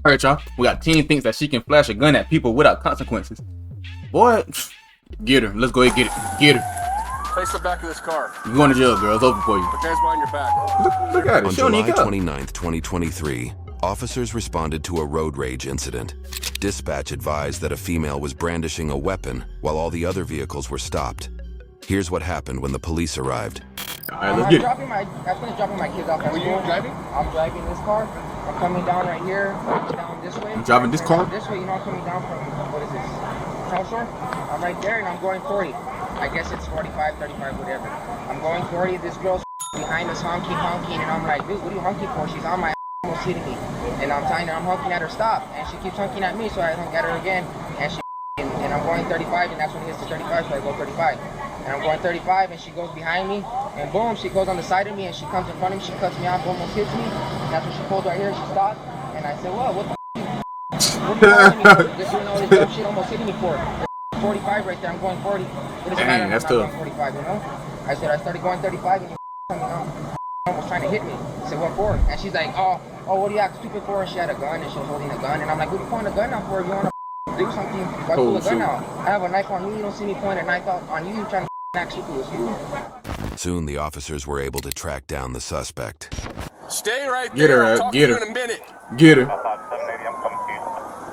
Alright, y'all. We got Teen thinks that she can flash a gun at people without consequences. Boy, get her. Let's go ahead and get it. Get her. Face the back of this car. You going to jail, girl. It's over for you. Put your hands behind your back. Look at it. On July 29th, 2023, officers responded to a road rage incident. Dispatch advised that a female was brandishing a weapon while all the other vehicles were stopped. Here's what happened when the police arrived. All right, let's get it. I finished dropping my kids off at school. Were you driving? I'm driving this car. I'm coming down right here, down this way. I'm driving this car? This way, you know, I'm coming down from, what is this, South Shore? I'm right there and I'm going 40. I guess it's 45, 35, whatever. I'm going 40. This girl's behind us honking, and I'm like, dude, what are you honking for? She's on my almost hitting me. And I'm telling her, I'm honking at her, stop. And she keeps honking at me, so I honk at her again. And she and I'm going 35, and that's when it hits the 35, so I go 35. And I'm going 35, and she goes behind me, and boom, she goes on the side of me, and she comes in front of me, she cuts me off, almost hits me. And that's when she pulled right here, she stopped, and I said, well, what the what are you calling me for? Just doing all this dumb shit, almost hitting me for it. 45 right there, I'm going 40. It doesn't matter if I'm not going 45, you know? I said, I started going 35, and you almost trying to hit me. I said, what for? And she's like, oh, what do you act stupid for? And she had a gun, and she was holding a gun, and I'm like, what are you pointing a gun out for? If you want to do something, why pull a gun out? I have a knife on me, you don't see me point a knife out on you, trying to act stupid with you. Soon, the officers were able to track down the suspect. Stay right get there. Her, I'll talk get to her. you in a minute. Get her.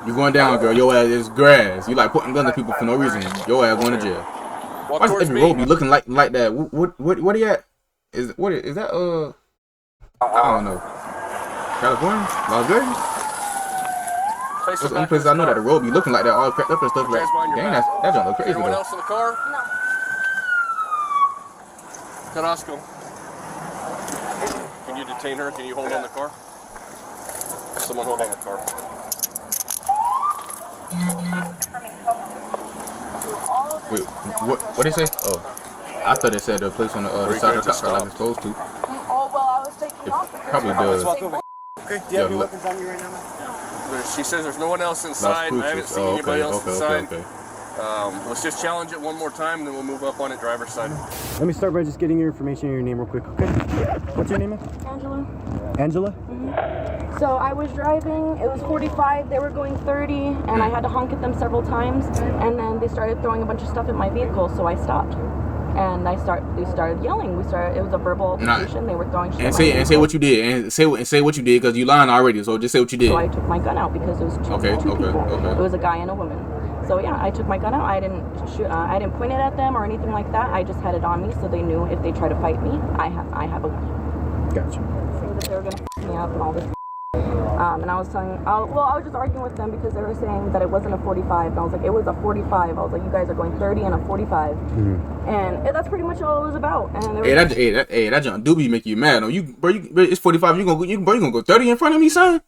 You going down, girl. Your ass is grass. You like putting guns at people for no reason. Your ass going to jail. Why does every road be looking like that? What are you at? Is that I don't know. California? Las Vegas? That's the only place I know that the road be looking like that, all cracked up and stuff like that. Dang, that don't look crazy. Anyone else in the car? No. Carrasco. Can you detain her? Can you hold on the car? Someone hold on the car. Wait, what did they say? Oh, I thought it said the place on the side of the car like it's supposed to. Oh, well, I was taking off. Probably does. Okay, do you have your weapons on you right now? She says there's no one else inside. I haven't seen anybody else inside. Okay. Let's just challenge it one more time, and then we'll move up on it driver's side. Let me start by just getting your information and your name real quick, okay? What's your name, man? Angela. Angela? Mm-hmm. So I was driving, it was 45, they were going 30, and I had to honk at them several times, and then they started throwing a bunch of stuff at my vehicle, so I stopped. And they started yelling. It was a verbal altercation. They were throwing shit. And say what you did. And say what you did, because you lying already. So just say what you did. So I took my gun out because it was two people. It was a guy and a woman. So yeah, I took my gun out. I didn't shoot. I didn't point it at them or anything like that. I just had it on me, so they knew if they try to fight me, I have a gun. Gotcha. Saying that they were gonna f me up and all this. And I was telling, I was just arguing with them because they were saying that it wasn't a 45, and I was like, it was a 45. I was like, you guys are going 30 and a 45, and that's pretty much all it was about. And that junk do be make you mad. No, bro, it's 45. You gonna go 30 in front of me, son?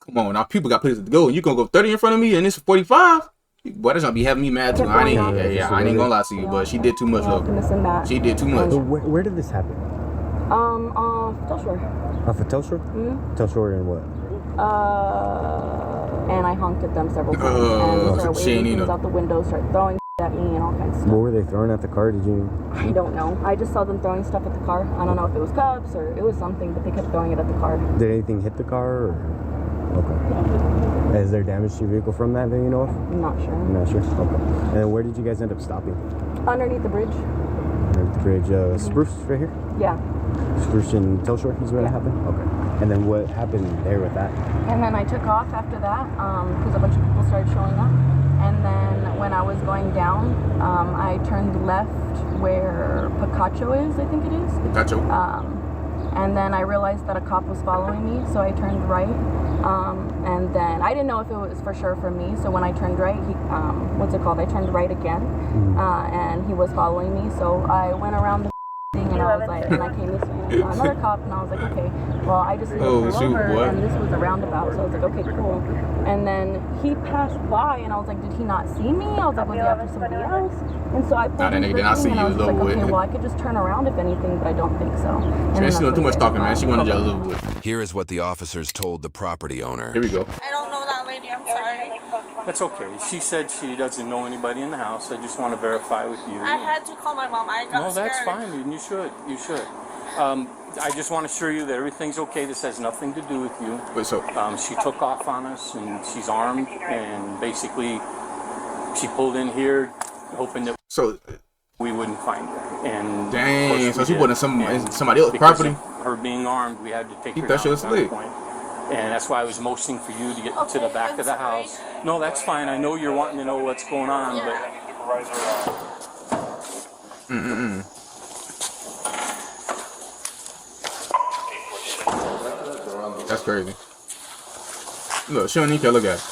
Come on, now people got places to go, and you gonna go 30 in front of me, and it's 45. Boy, that junk be having me mad too. I ain't gonna lie to you, but she did too much though. She did too much. So where did this happen? Telshore. Off of Telshore? Mm-hmm. Telshore and what? And I honked at them several times. And they started waving things out the window, started throwing at me and all kinds of stuff. What were they throwing at the car? Did you? I don't know. I just saw them throwing stuff at the car. I don't know if it was cups or it was something, but they kept throwing it at the car. Did anything hit the car? Or? Okay. Is there damage to your vehicle from that you know of? I'm not sure. I'm not sure. Okay. And where did you guys end up stopping? Underneath the bridge. Underneath the bridge. Spruce right here? Yeah. Spruce in Telshore is where it happened? Okay. And then what happened there with that? And then I took off after that because a bunch of people started showing up. And then when I was going down, I turned left where Picacho is, I think it is. Picacho. And then I realized that a cop was following me, so I turned right. And then I didn't know if it was for sure for me, so when I turned right, I turned right again, and he was following me, so I went around the thing, and I was like, and I came this way, and I saw another cop, and I was like, okay, well, I just looked over, and this was a roundabout, so I was like, okay, cool. And then he passed by, and I was like, did he not see me? I was like, was he after somebody else? And so I pulled him, and I was like, okay, well, I could just turn around if anything, but I don't think so. Man, she doing too much talking, man. She wanted to little bit. Here is what the officers told the property owner. Here we go. I don't know that lady, I'm sorry. That's okay. She said she doesn't know anybody in the house. I just want to verify with you. I had to call my mom. I got scared. No, that's fine. And you should. I just want to assure you that everything's okay. This has nothing to do with you. Wait, so she took off on us, and she's armed, and basically she pulled in here hoping that we wouldn't find her. And dang, so she put in somebody else's property. Her being armed, we had to take her down at that point. And that's why I was motioning for you to get to the back of the house. No, that's fine. I know you're wanting to know what's going on, but that's crazy. Look, she don't need to look at it.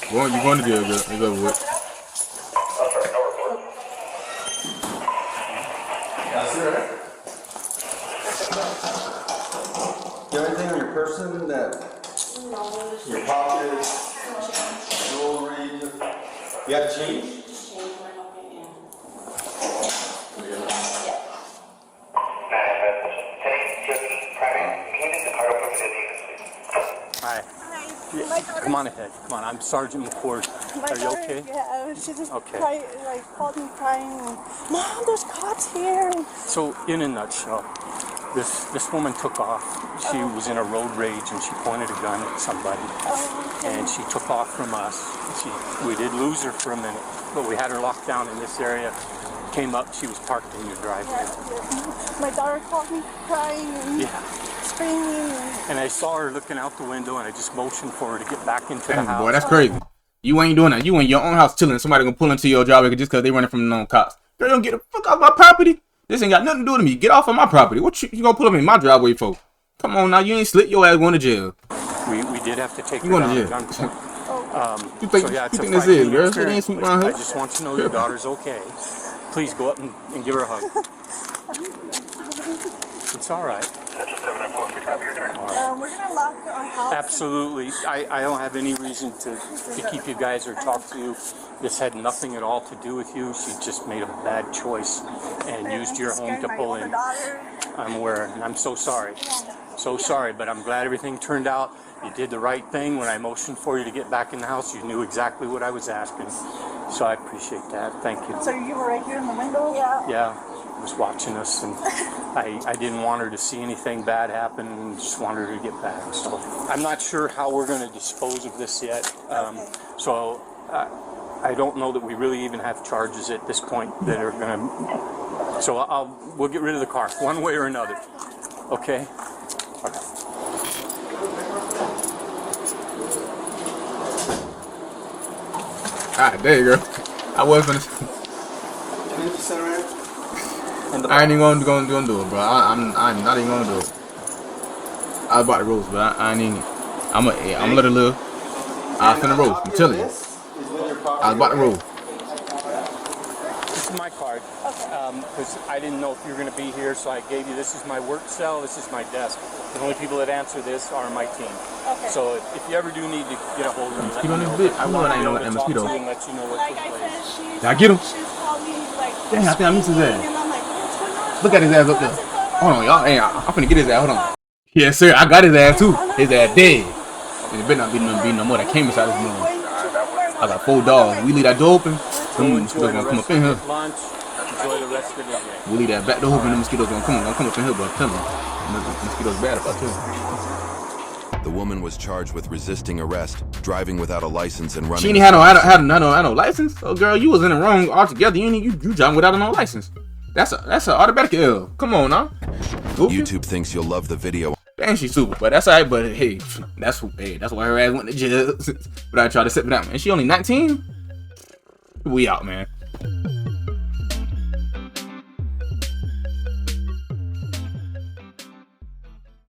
You're going to jail, girl. It's over with. Do you have anything on your person that your pockets, jewelry? You have change? Hi. Yeah. Come on ahead. Come on. I'm Sergeant McCord. Are you okay? Yeah, she just called me crying. Mom, there's cops here. So, in a nutshell, this woman took off. She was in a road rage and she pointed a gun at somebody. And she took off from us. We did lose her for a minute, but we had her locked down in this area. Came up, she was parked in your driveway. My daughter called me crying. Screaming. And I saw her looking out the window, and I just motioned for her to get back into the house. Boy, that's crazy. You ain't doing that. You in your own house chilling. Somebody gonna pull into your driveway just because they running from the known cops. Girl, don't get the fuck off my property. This ain't got nothing to do with me. Get off of my property. What you gonna pull up in my driveway for? Come on now, you ain't slick your ass going to jail. We did have to take her going down to at jail. gunpoint. You think this is, girl? It ain't sweet around here. I just want you to know your daughter's okay. Please go up and give her a hug. It's all right. We're gonna lock our house. Absolutely. I don't have any reason to keep you guys or talk to you. This had nothing at all to do with you. She just made a bad choice and used your home to pull in. I'm aware, and I'm so sorry. So sorry, but I'm glad everything turned out. You did the right thing. When I motioned for you to get back in the house, you knew exactly what I was asking. So I appreciate that. Thank you. So you were right here in the window? Yeah. Yeah. Was watching us, and I didn't want her to see anything bad happen, and just wanted her to get back. So I'm not sure how we're going to dispose of this yet. So I don't know that we really even have charges at this point that are going to. So we'll get rid of the car one way or another. Okay. Okay. Alright, there you go. I was gonna. I ain't even gonna do it, bro. I'm not even gonna do it. I was about to roast, but I ain't even. I'm gonna let it live. I finna roast. I'm telling you. I was about to roast. This is my card. Because I didn't know if you were gonna be here, so I gave you. This is my work cell. This is my desk. The only people that answer this are my team. Okay. So if you ever do need to get a hold of me, mosquito on this bitch. I know it ain't no mosquito. Let you know what took place. Did I get him? Dang, I think I missed his ass. Look at his ass up there. Hold on, y'all. Hey, I'm finna get his ass. Hold on. Yes, sir. I got his ass too. His ass dead. It better not be no more that came inside this room. I got 4 dogs. We leave that door open. Them mosquitoes gonna come up in here. Enjoy the rest of the day. We leave that back door open. The mosquitoes gonna come up in here, but tell me, the mosquitoes bad about too. The woman was charged with resisting arrest, driving without a license, and running. She ain't had no license. Oh, girl, you was in the wrong altogether. You driving without no license. That's an automatic L. Come on now. Goofy. YouTube thinks you'll love the video. Dang, she's super, but that's alright. But hey, that's why her ass went to jail. But I tried to sit down, and she only 19. We out, man.